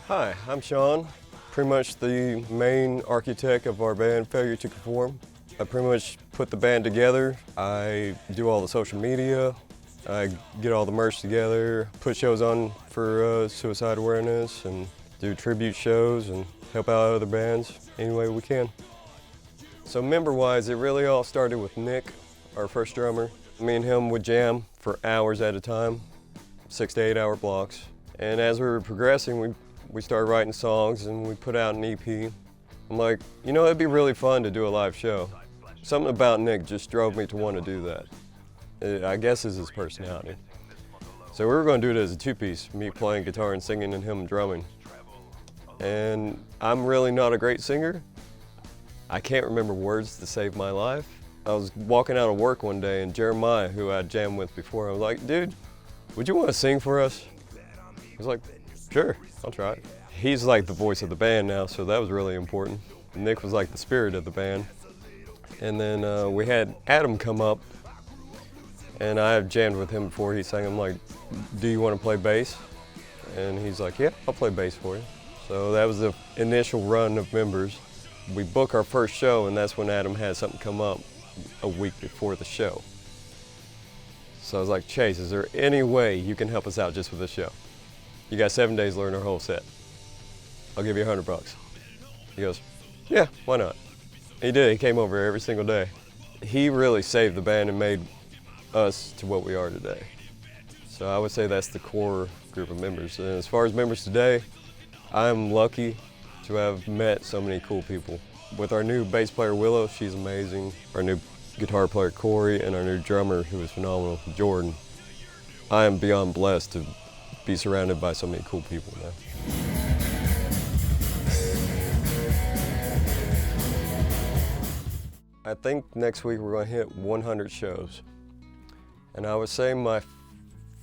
Hi, I'm Sean, pretty much the main architect of our band, Failure to Conform. I pretty much put the band together. I do all the social media, I get all the merch together, put shows on for suicide awareness, and do tribute shows and help out other bands any way we can. So member-wise, it really all started with Nick, our first drummer. Me and him would jam for hours at a time, 6 to 8 hour blocks. And as we were progressing, we started writing songs and we put out an EP. I'm like, you know, it'd be really fun to do a live show. Something about Nick just drove me to want to do that. I guess is his personality. So we were going to do it as a two-piece, me playing guitar and singing and him drumming. And I'm really not a great singer. I can't remember words to save my life. I was walking out of work one day and Jeremiah, who I'd jammed with before, I was like, dude, would you want to sing for us? He was like, sure, I'll try it. He's like the voice of the band now, so that was really important. Nick was like the spirit of the band. And then we had Adam come up, and I have jammed with him before. He sang, I'm like, do you want to play bass? And he's like, yeah, I'll play bass for you. So that was the initial run of members. We book our first show, and that's when Adam had something come up a week before the show. So I was like, Chase, is there any way you can help us out just with this show? You got 7 days to learn our whole set. I'll give you $100. He goes, yeah, why not? He did, he came over every single day. He really saved the band and made us to what we are today. So I would say that's the core group of members. And as far as members today, I'm lucky to have met so many cool people. With our new bass player, Willow, she's amazing. Our new guitar player, Corey, and our new drummer, who is phenomenal, Jordan. I am beyond blessed to be surrounded by so many cool people now. I think next week we're going to hit 100 shows. And I would say my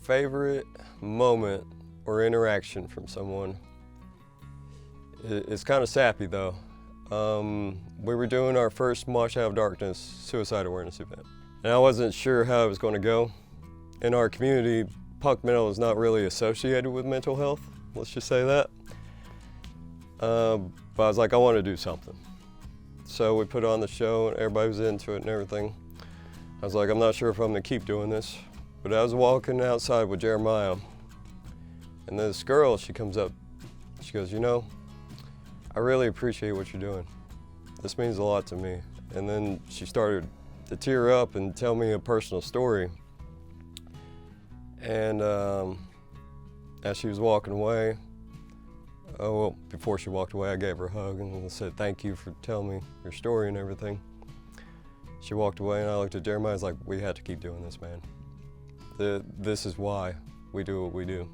favorite moment or interaction from someone, it's kind of sappy though. We were doing our first Mosh Out of Darkness suicide awareness event. And I wasn't sure how it was going to go. In our community, punk metal is not really associated with mental health, let's just say that. But I was like, I want to do something. So we put on the show and everybody was into it and everything. I was like, I'm not sure if I'm going to keep doing this. But I was walking outside with Jeremiah, and this girl, she comes up, she goes, you know, I really appreciate what you're doing. This means a lot to me. And then she started to tear up and tell me a personal story. And as she was walking away, before she walked away, I gave her a hug and said, thank you for telling me your story and everything. She walked away and I looked at Jeremiah, I was like, we had to keep doing this, man. This is why we do what we do.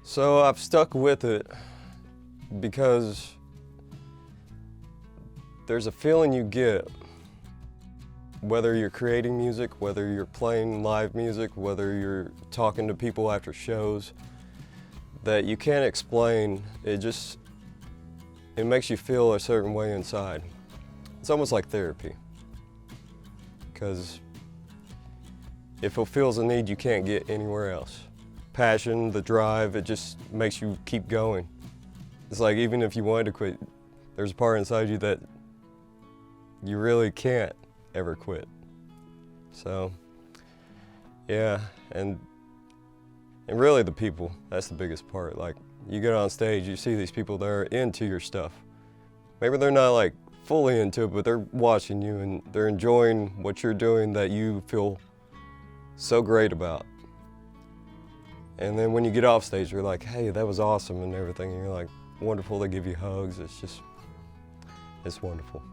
So I've stuck with it because there's a feeling you get, whether you're creating music, whether you're playing live music, whether you're talking to people after shows, that you can't explain. It makes you feel a certain way inside. It's almost like therapy, because it fulfills a need you can't get anywhere else. Passion, the drive, it just makes you keep going. It's like even if you wanted to quit, there's a part inside you that you really can't ever quit. So, yeah, and really the people, that's the biggest part. Like, you get on stage, you see these people that are into your stuff. Maybe they're not like fully into it, but they're watching you and they're enjoying what you're doing that you feel so great about. And then when you get off stage, you're like, hey, that was awesome and everything. And you're like, wonderful, they give you hugs. It's wonderful.